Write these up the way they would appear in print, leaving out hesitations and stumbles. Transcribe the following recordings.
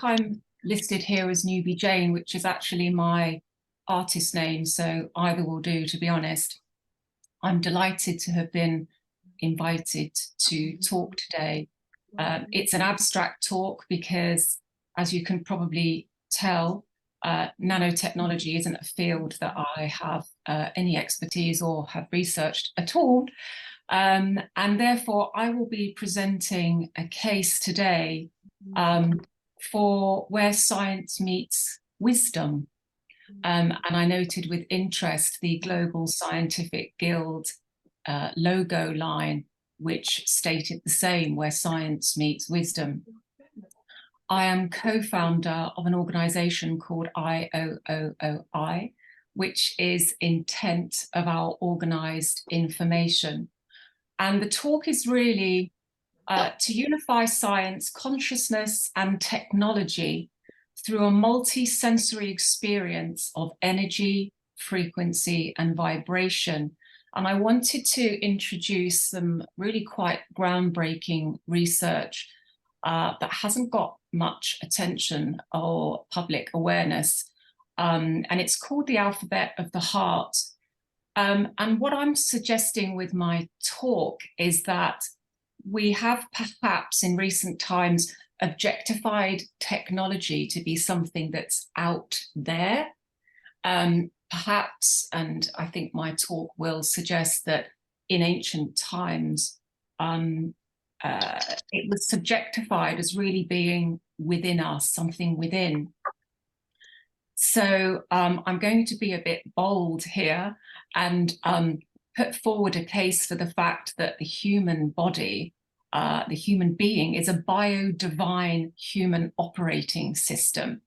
I'm listed here as Newbie Jane, which is actually my artist name, so either will do, to be honest. I'm delighted to have been invited to talk today. It's an abstract talk because, as you can probably tell, nanotechnology isn't a field that I have any expertise or have researched at all. And therefore, I will be presenting a case today for where science meets wisdom. And I noted with interest the Global Scientific Guild logo line, which stated the same, where science meets wisdom. I am co-founder of an organization called IOOOI, which is intent of our organized information. And the talk is really to unify science, consciousness, and technology through a multi-sensory experience of energy, frequency, and vibration. And I wanted to introduce some really quite groundbreaking research that hasn't got much attention or public awareness. And it's called the alphabet of the heart. And what I'm suggesting with my talk is that we have perhaps in recent times objectified technology to be something that's out there. Perhaps, and I think my talk will suggest that in ancient times, it was subjectified as really being within us, something within. So I'm going to be a bit bold here and put forward a case for the fact that the human body, the human being, is a bio-divine human operating system.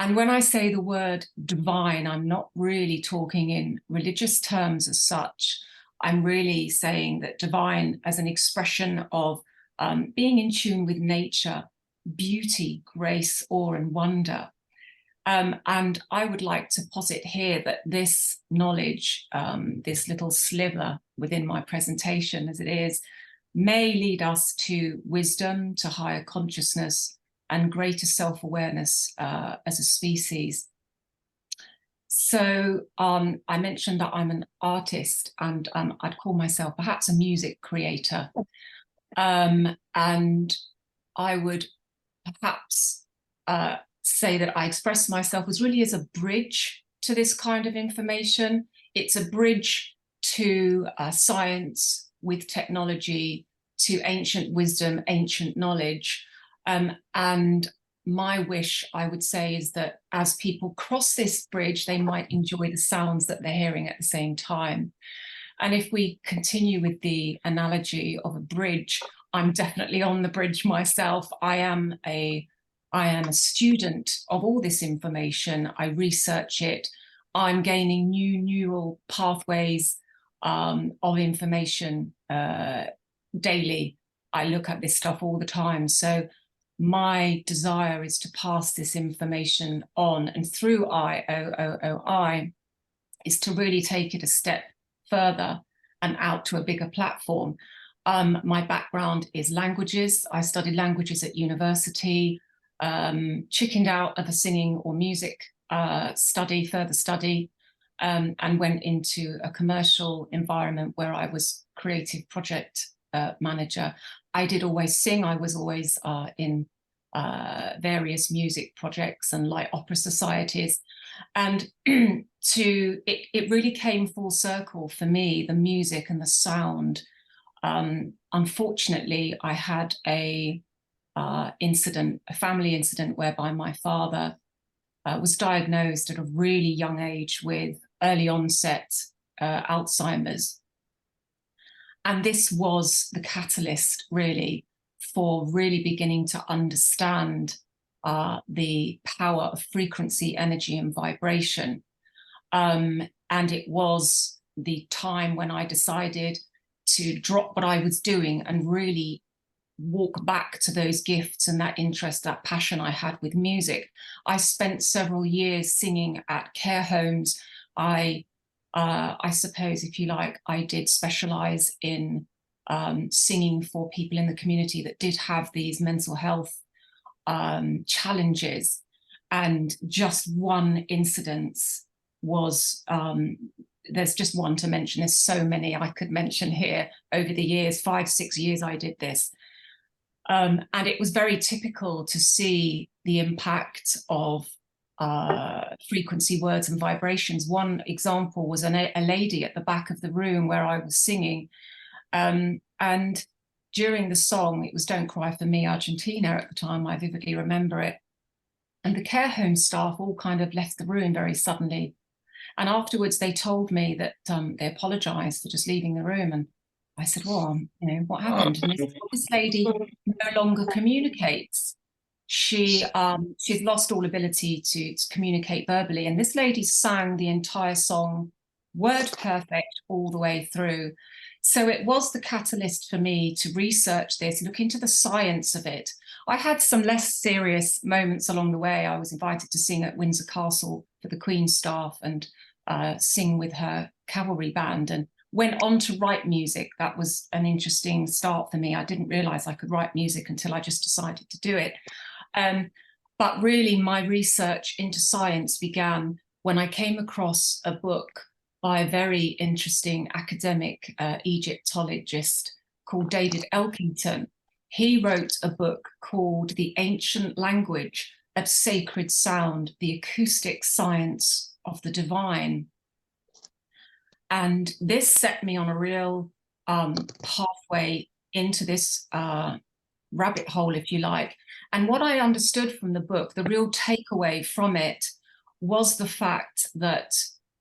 And when I say the word divine, I'm not really talking in religious terms as such. I'm really saying that divine as an expression of being in tune with nature, beauty, grace, awe, and wonder. And I would like to posit here that this knowledge, this little sliver within my presentation as it is, may lead us to wisdom, to higher consciousness, and greater self-awareness as a species. So I mentioned that I'm an artist, and I'd call myself perhaps a music creator. And I would perhaps say that I express myself as really as a bridge to this kind of information. It's a bridge to science with technology, to ancient wisdom, ancient knowledge. And my wish, I would say, is that as people cross this bridge, they might enjoy the sounds that they're hearing at the same time. And if we continue with the analogy of a bridge, I'm definitely on the bridge myself. I am a student of all this information. I research it. I'm gaining new neural pathways of information daily. I look at this stuff all the time. So my desire is to pass this information on, and through IOOOI is to really take it a step further and out to a bigger platform. My background is languages. I studied languages at university, chickened out of a singing or music further study, and went into a commercial environment where I was creative project manager. I did always sing. I was always in various music projects and light opera societies. And it really came full circle for me, the music and the sound. Unfortunately, I had a family incident whereby my father was diagnosed at a really young age with early onset Alzheimer's. And this was the catalyst really for really beginning to understand the power of frequency, energy, and vibration. And it was the time when I decided to drop what I was doing and really walk back to those gifts and that interest, that passion I had with music. I spent several years singing at care homes. I suppose, if you like, I did specialize in singing for people in the community that did have these mental health challenges, and just one incidence was, there's just one to mention. There's so many I could mention here over the years, 5-6 years I did this. And it was very typical to see the impact of frequency, words and vibrations. One example was a lady at the back of the room where I was singing. And during the song, it was Don't Cry for Me, Argentina at the time, I vividly remember it. And the care home staff all kind of left the room very suddenly. And afterwards, they told me that they apologized for just leaving the room. And I said, well, you know, what happened? And they said, well, this lady no longer communicates. She's lost all ability to communicate verbally. And this lady sang the entire song, word perfect, all the way through. So it was the catalyst for me to research this, look into the science of it. I had some less serious moments along the way. I was invited to sing at Windsor Castle for the Queen's staff and sing with her cavalry band, and went on to write music. That was an interesting start for me. I didn't realize I could write music until I just decided to do it. But really my research into science began when I came across a book by a very interesting academic Egyptologist called David Elkington. He wrote a book called The Ancient Language of Sacred Sound, the Acoustic Science of the Divine. And this set me on a real pathway into this rabbit hole, if you like. And what I understood from the book, the real takeaway from it, was the fact that,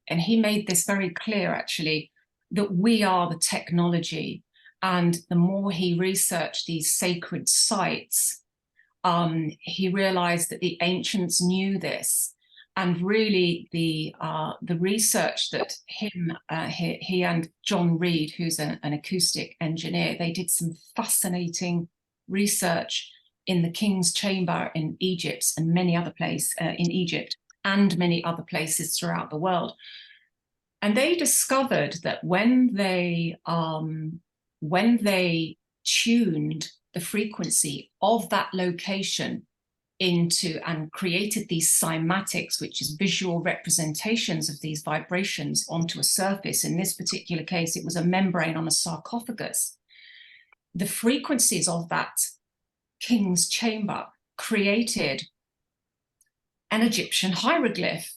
and he made this very clear actually, that we are the technology. And the more he researched these sacred sites, he realized that the ancients knew this. And really the research that he and John Reed, who's an acoustic engineer, they did some fascinating research in the King's Chamber in Egypt and many other places in Egypt and many other places throughout the world. And they discovered that when they tuned the frequency of that location into and created these cymatics, which is visual representations of these vibrations onto a surface. In this particular case, it was a membrane on a sarcophagus. The frequencies of that king's chamber created an Egyptian hieroglyph.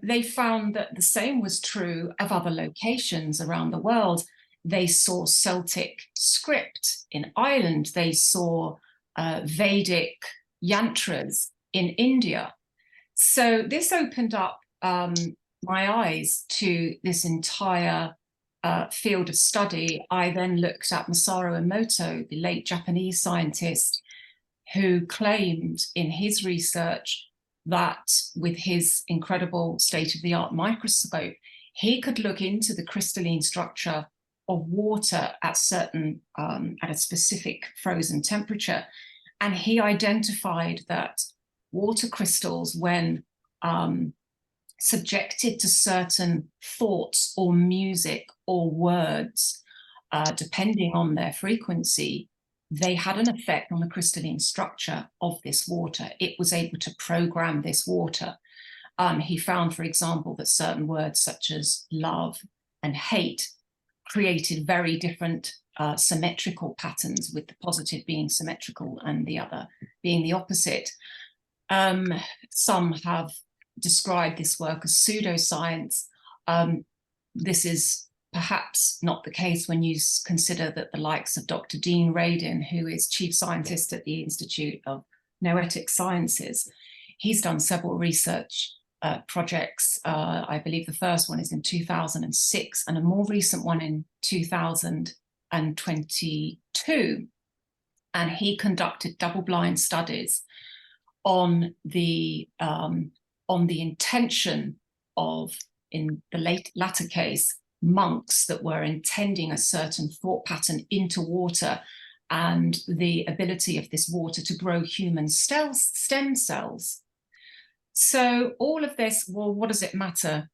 They found that the same was true of other locations around the world. They saw Celtic script in Ireland. They saw Vedic yantras in India. So this opened up my eyes to this entire field of study. I then looked at Masaru Emoto, the late Japanese scientist, who claimed in his research that with his incredible state-of-the-art microscope, he could look into the crystalline structure of water at a specific frozen temperature. And he identified that water crystals, when subjected to certain thoughts or music or words, depending on their frequency, they had an effect on the crystalline structure of this water. It was able to program this water. He found, for example, that certain words such as love and hate created very different symmetrical patterns, with the positive being symmetrical and the other being the opposite. Some have described this work as pseudoscience. This is perhaps not the case when you consider that the likes of Dr. Dean Radin, who is chief scientist at the Institute of Noetic Sciences, he's done several research projects. I believe the first one is in 2006 and a more recent one in 2022. And he conducted double-blind studies on the intention of, in the latter case, monks that were intending a certain thought pattern into water, and the ability of this water to grow human stem cells. So all of this, well, what does it matter?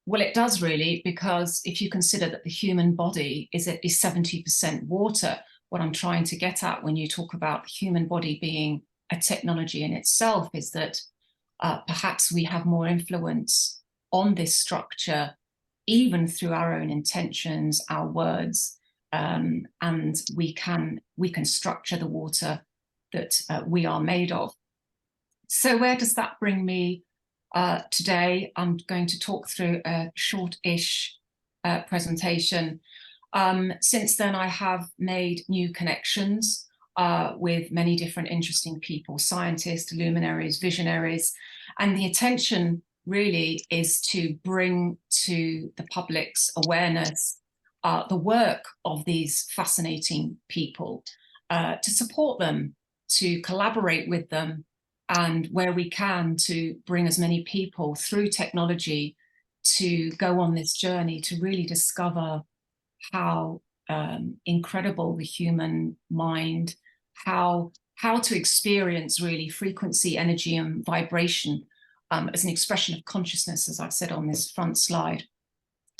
Well, it does really, because if you consider that the human body is at least 70% water, what I'm trying to get at when you talk about the human body being a technology in itself is that perhaps we have more influence on this structure, even through our own intentions, our words, and we can structure the water that we are made of. So where does that bring me today? I'm going to talk through a short-ish presentation. Since then, I have made new connections with many different interesting people, scientists, luminaries, visionaries, and the intention really is to bring to the public's awareness the work of these fascinating people, to support them, to collaborate with them, and where we can, to bring as many people through technology to go on this journey to really discover how incredible the human mind, how to experience really frequency, energy, and vibration as an expression of consciousness, as I've said on this front slide,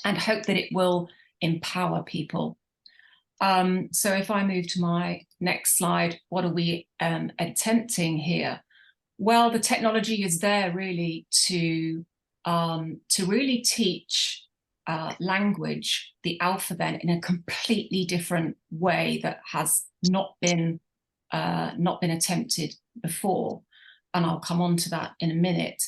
and hope that it will empower people. So if I move to my next slide, what are we attempting here? Well, the technology is there really to really teach language, the alphabet, in a completely different way that has not been attempted before, and I'll come on to that in a minute.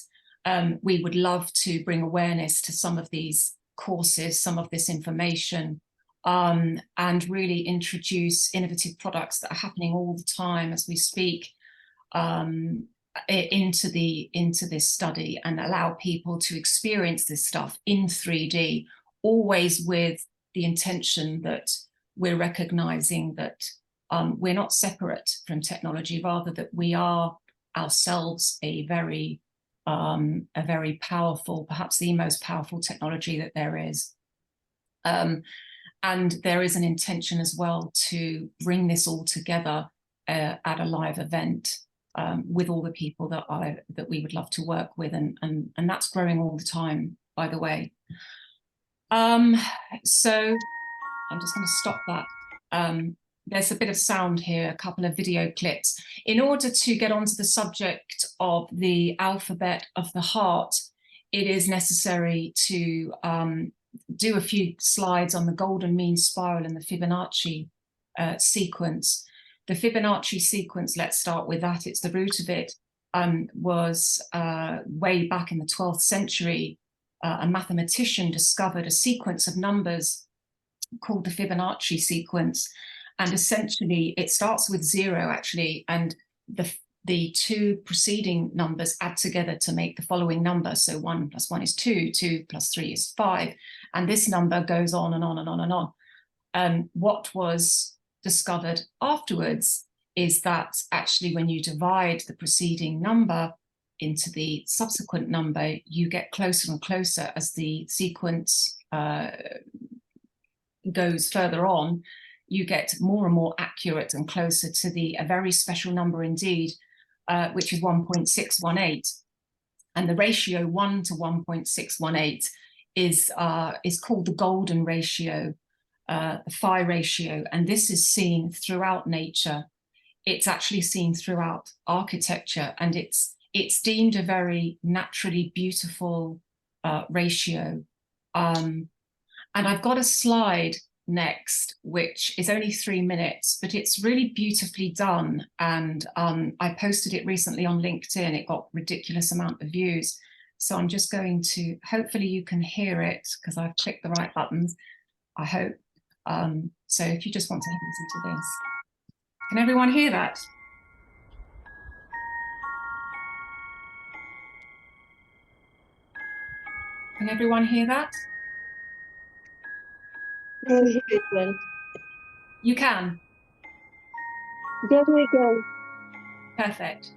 We would love to bring awareness to some of these courses, some of this information, and really introduce innovative products that are happening all the time as we speak into this study, and allow people to experience this stuff in 3D, always with the intention that we're recognizing that we're not separate from technology, rather that we are ourselves a very powerful, perhaps the most powerful technology that there is. And there is an intention as well to bring this all together at a live event with all the people that we would love to work with, and that's growing all the time, by the way. So I'm just going to stop that. There's a bit of sound here, a couple of video clips. In order to get onto the subject of the alphabet of the heart, it is necessary to do a few slides on the golden mean spiral and the Fibonacci sequence. The Fibonacci sequence, let's start with that. It's the root of it, was way back in the 12th century. A mathematician discovered a sequence of numbers called the Fibonacci sequence. And essentially, it starts with 0, actually, and the two preceding numbers add together to make the following number. So 1 + 1 is 2, 2 + 3 is 5, and this number goes on and on and on and on. What was discovered afterwards is that actually when you divide the preceding number into the subsequent number, you get closer and closer as the sequence goes further on. You get more and more accurate and closer to a very special number indeed, which is 1.618. And the ratio 1 to 1.618 is called the golden ratio, the phi ratio, and this is seen throughout nature. It's actually seen throughout architecture, and it's deemed a very naturally beautiful ratio. And I've got a slide next, which is only 3 minutes, but it's really beautifully done. And I posted it recently on LinkedIn. It got ridiculous amount of views. So I'm just going to, hopefully you can hear it because I've clicked the right buttons, I hope. So if you just want to listen to this. Can everyone hear that? Can everyone hear that? I hear it well. You can? Yes, we can. Perfect.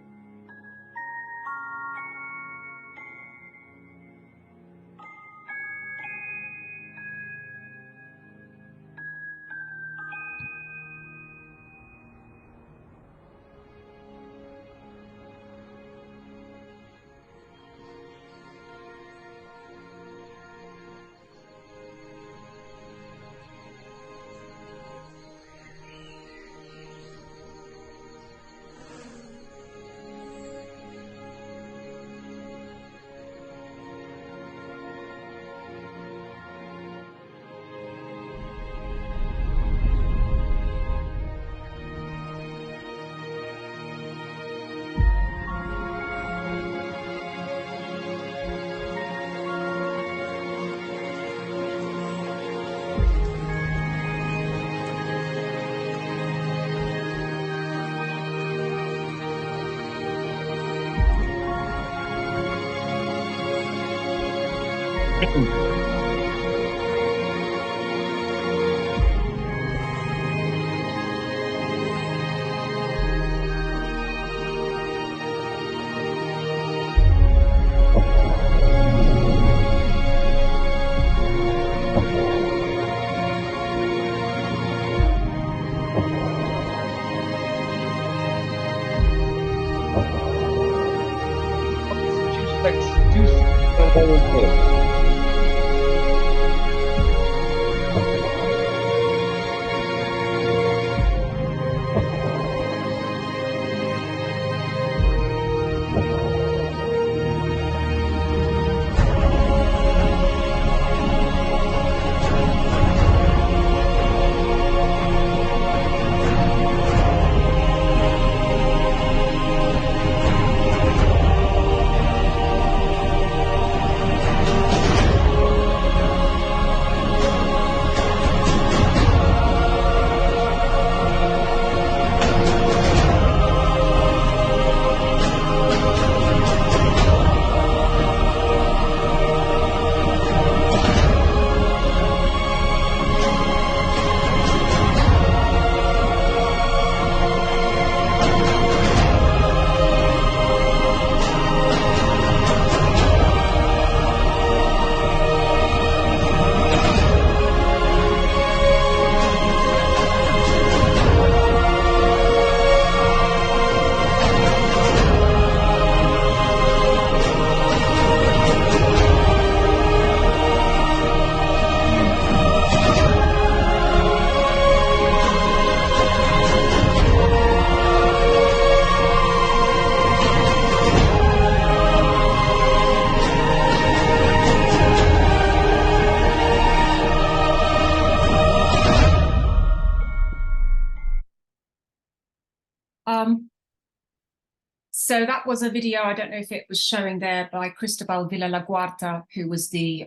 So that was a video, I don't know if it was showing there, by Cristobal Villalaguarta, who was the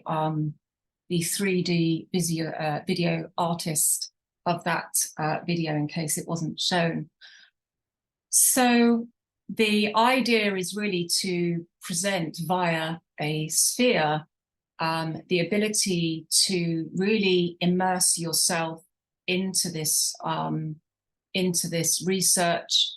3D video artist of that video, in case it wasn't shown. So the idea is really to present via a sphere the ability to really immerse yourself into this research.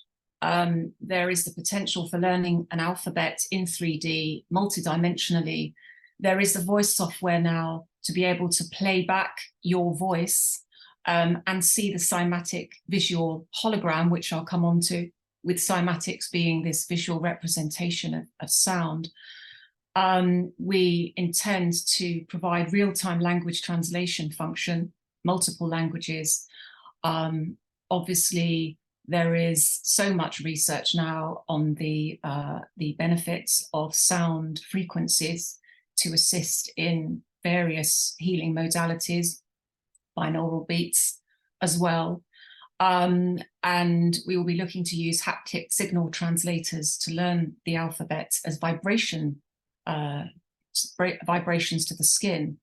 There is the potential for learning an alphabet in 3D, multidimensionally. There is the voice software now to be able to play back your voice and see the cymatic visual hologram, which I'll come on to, with cymatics being this visual representation of sound. We intend to provide real-time language translation function, multiple languages. Obviously, there is so much research now on the benefits of sound frequencies to assist in various healing modalities, binaural beats as well. And we will be looking to use haptic signal translators to learn the alphabet as vibrations to the skin.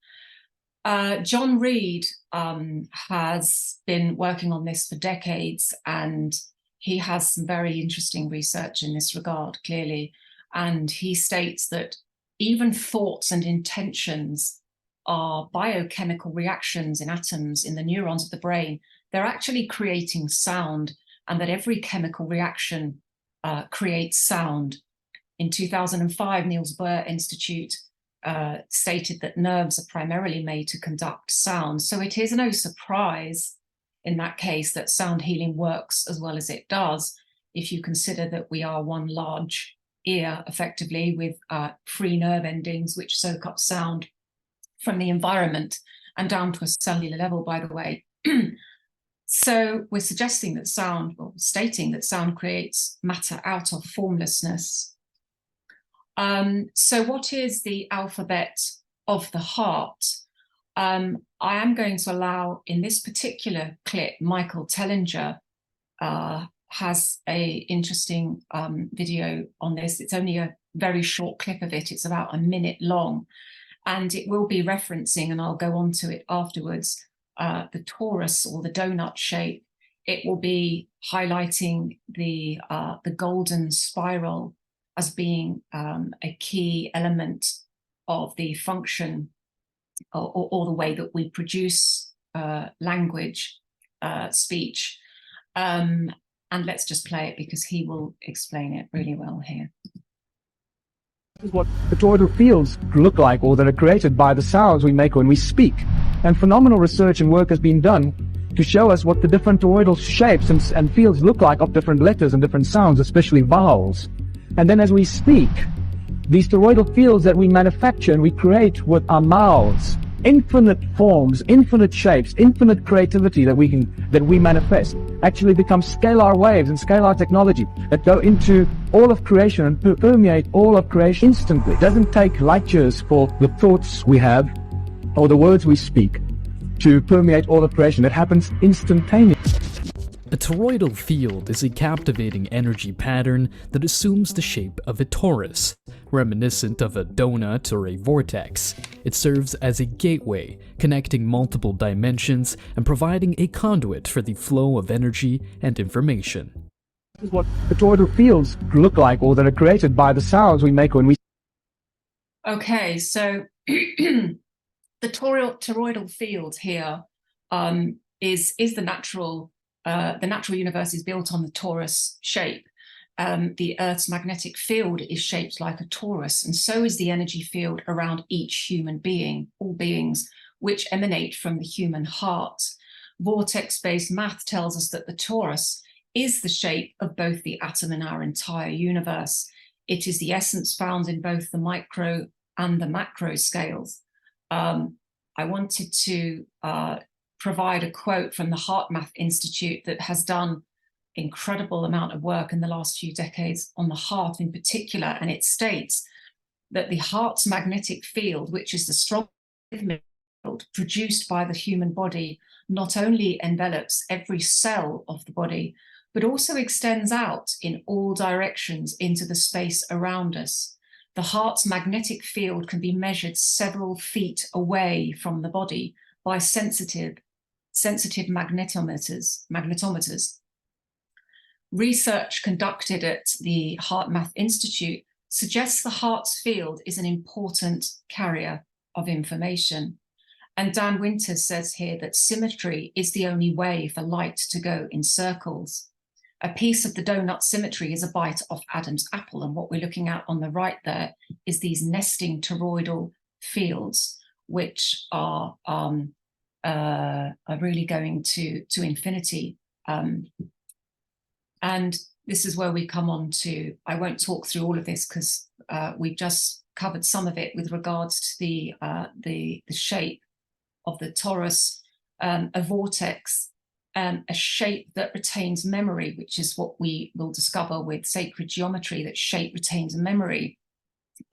John Reed has been working on this for decades, and he has some very interesting research in this regard, clearly. And he states that even thoughts and intentions are biochemical reactions in atoms in the neurons of the brain. They're actually creating sound, and that every chemical reaction creates sound. In 2005, Niels Bohr Institute stated that nerves are primarily made to conduct sound. So it is no surprise in that case that sound healing works as well as it does, if you consider that we are one large ear, effectively, with free nerve endings which soak up sound from the environment and down to a cellular level, by the way. So we're suggesting that sound, or stating that sound creates matter out of formlessness. So what is the alphabet of the heart? I am going to allow, in this particular clip, Michael Tellinger has an interesting video on this. It's only a very short clip of it. It's about a minute long, and it will be referencing, and I'll go on to it afterwards, the torus, or the donut shape. It will be highlighting the golden spiral as being a key element of the function or the way that we produce language, speech. And let's just play it because he will explain it really well here. This is what the toroidal fields look like, or that are created by the sounds we make when we speak. And phenomenal research and work has been done to show us what the different toroidal shapes and fields look like of different letters and different sounds, especially vowels. And then as we speak, these toroidal fields that we manufacture and we create with our mouths, infinite forms, infinite shapes, infinite creativity that we manifest, actually become scalar waves and scalar technology that go into all of creation and permeate all of creation instantly. It doesn't take light years for the thoughts we have or the words we speak to permeate all of creation. It happens instantaneously. A toroidal field is a captivating energy pattern that assumes the shape of a torus, reminiscent of a donut or a vortex. It serves as a gateway, connecting multiple dimensions and providing a conduit for the flow of energy and information. This is what the toroidal fields look like, or that are created by the sounds we make when we... Okay, so the toroidal field here is the natural universe is built on the torus shape. The Earth's magnetic field is shaped like a torus, and so is the energy field around each human being, all beings, which emanate from the human heart. Vortex-based math tells us that the torus is the shape of both the atom and our entire universe. It is the essence found in both the micro and the macro scales. I wanted to provide a quote from the HeartMath Institute that has done incredible amount of work in the last few decades on the heart in particular, and it states that the heart's magnetic field, which is the strong field produced by the human body, not only envelops every cell of the body, but also extends out in all directions into the space around us. The heart's magnetic field can be measured several feet away from the body by sensitive magnetometers. Research conducted at the HeartMath Institute suggests the heart's field is an important carrier of information. And Dan Winters says here that symmetry is the only way for light to go in circles. A piece of the donut symmetry is a bite off Adam's apple, and what we're looking at on the right there is these nesting toroidal fields, which are really going to infinity. And this is where we come on to, I won't talk through all of this because we've just covered some of it with regards to the shape of the torus, a vortex, a shape that retains memory, which is what we will discover with sacred geometry, that shape retains memory.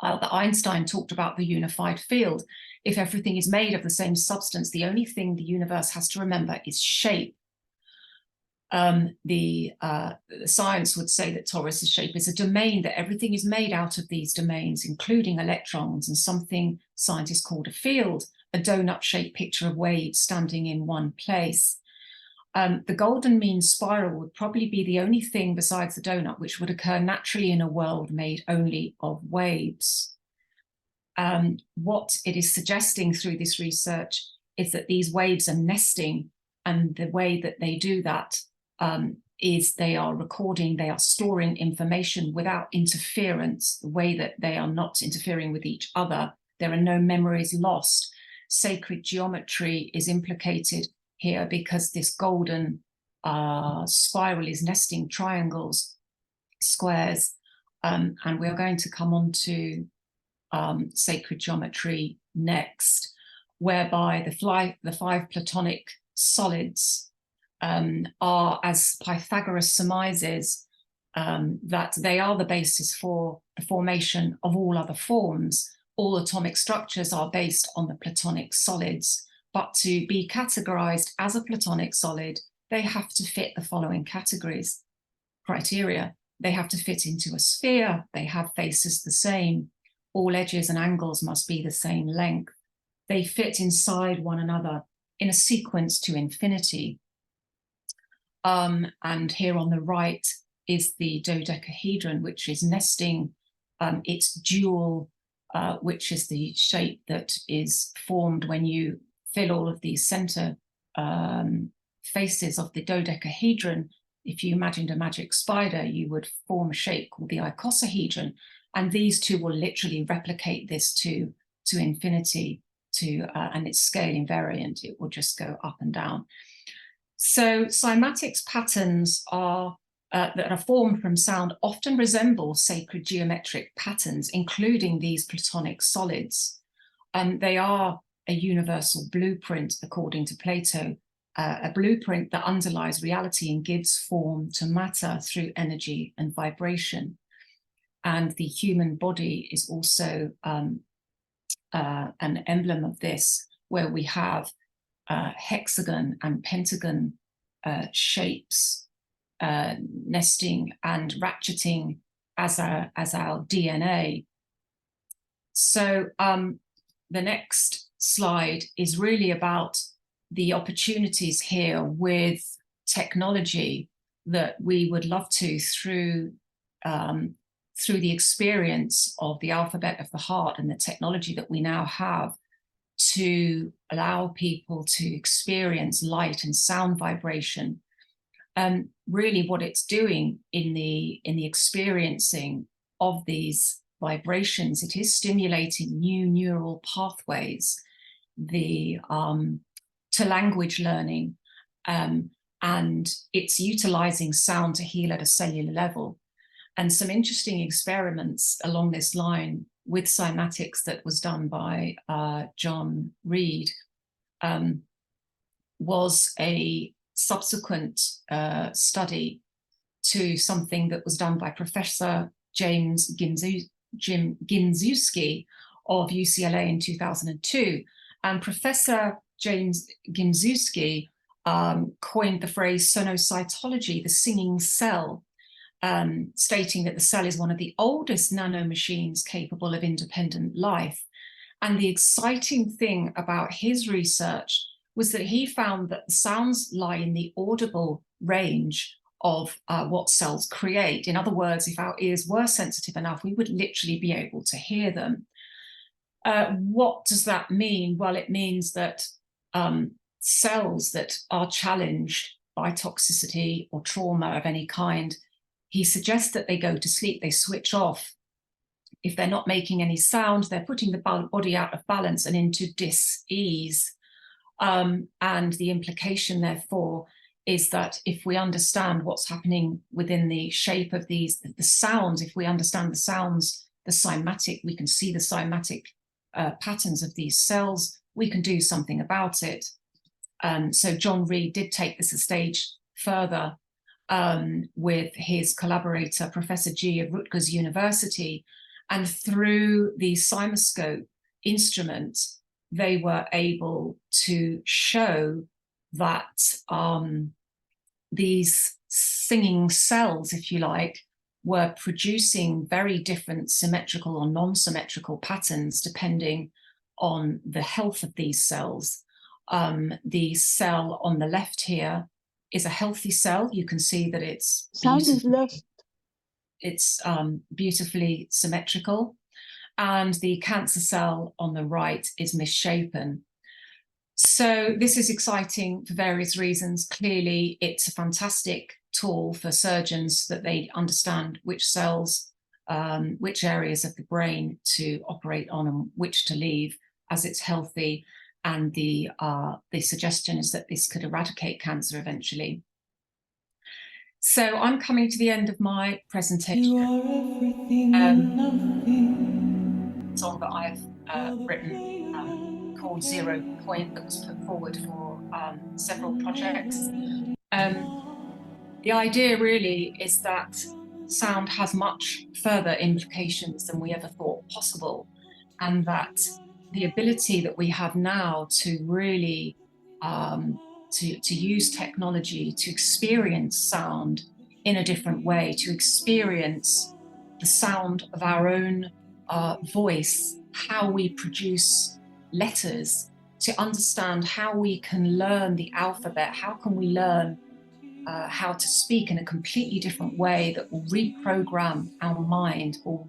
Albert Einstein talked about the unified field. If everything is made of the same substance, the only thing the universe has to remember is shape. The science would say that torus's shape is a domain, that everything is made out of these domains, including electrons, and something scientists called a field, a donut-shaped picture of waves standing in one place. The golden mean spiral would probably be the only thing besides the donut which would occur naturally in a world made only of waves. What it is suggesting through this research is that these waves are nesting, and the way that they do that is they are recording, they are storing information without interference, the way that they are not interfering with each other. There are no memories lost. Sacred geometry is implicated here because this golden spiral is nesting triangles, squares, and we're going to come on to sacred geometry next, whereby the five Platonic solids are, as Pythagoras surmises, that they are the basis for the formation of all other forms. All atomic structures are based on the Platonic solids, but to be categorized as a Platonic solid, they have to fit the following criteria. They have to fit into a sphere, they have faces the same, all edges and angles must be the same length, they fit inside one another in a sequence to infinity. And here on the right is the dodecahedron, which is nesting its dual which is the shape that is formed when you fill all of these center faces of the dodecahedron. If you imagined a magic spider, you would form a shape called the icosahedron, and these two will literally replicate this to infinity, and its scale invariant. It will just go up and down. So cymatics patterns that are formed from sound often resemble sacred geometric patterns, including these platonic solids. They are a universal blueprint, according to Plato, a blueprint that underlies reality and gives form to matter through energy and vibration. And the human body is also an emblem of this, where we have hexagon and pentagon shapes nesting and ratcheting as our DNA. So the next slide is really about the opportunities here with technology that we would love to, through the experience of the alphabet of the heart and the technology that we now have, to allow people to experience light and sound vibration. Really what it's doing in the experiencing of these vibrations, it is stimulating new neural pathways, to language learning, and it's utilizing sound to heal at a cellular level. And some interesting experiments along this line with cymatics that was done by John Reed was a subsequent study to something that was done by Professor James Ginzewski of UCLA in 2002. And Professor James Ginzewski coined the phrase sonocytology, the singing cell, stating that the cell is one of the oldest nanomachines capable of independent life. And the exciting thing about his research was that he found that the sounds lie in the audible range of what cells create. In other words, if our ears were sensitive enough, we would literally be able to hear them. What does that mean? Well, it means that cells that are challenged by toxicity or trauma of any kind, he suggests that they go to sleep, they switch off. If they're not making any sound, they're putting the body out of balance and into dis-ease. And the implication, therefore, is that if we understand what's happening within the shape of the sounds, if we understand the sounds, the cymatic, we can see the cymatic patterns of these cells, we can do something about it. So John Reed did take this a stage further with his collaborator, Professor G of Rutgers University, and through the cymoscope instrument, they were able to show that these singing cells, if you like, were producing very different symmetrical or non-symmetrical patterns depending on the health of these cells. The cell on the left here is a healthy cell. You can see that it's beautifully symmetrical. And the cancer cell on the right is misshapen. So this is exciting for various reasons. Clearly, it's a fantastic tool for surgeons that they understand which cells, which areas of the brain to operate on and which to leave as it's healthy. And the suggestion is that this could eradicate cancer eventually. So I'm coming to the end of my presentation. You are everything and nothing. Song that I've written called 0 Point, that was put forward for several projects. The idea really is that sound has much further implications than we ever thought possible, and that the ability that we have now to really to use technology to experience sound in a different way, to experience the sound of our own voice, how we produce letters, to understand how we can learn the alphabet, how can we learn how to speak in a completely different way that will reprogram our mind or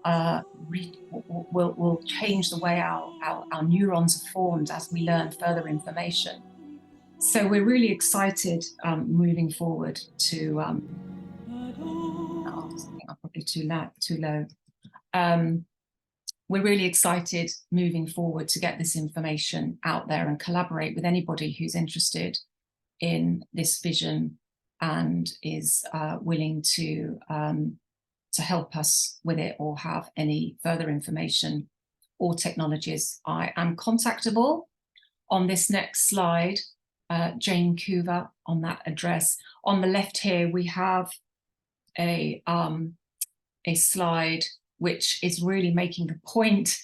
will change the way our neurons are formed as we learn further information. So we're really excited moving forward to, I think I'm probably too low. We're really excited moving forward to get this information out there and collaborate with anybody who's interested in this vision and is willing to help us with it or have any further information or technologies. I am contactable on this next slide, Jane Cuva, on that address. On the left here, we have a slide which is really making the point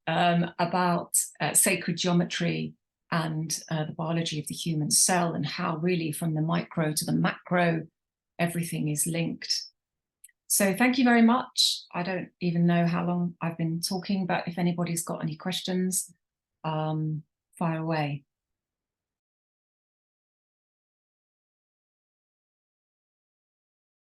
about sacred geometry and the biology of the human cell, and how really from the micro to the macro, everything is linked. So thank you very much. I don't even know how long I've been talking, but if anybody's got any questions, fire away.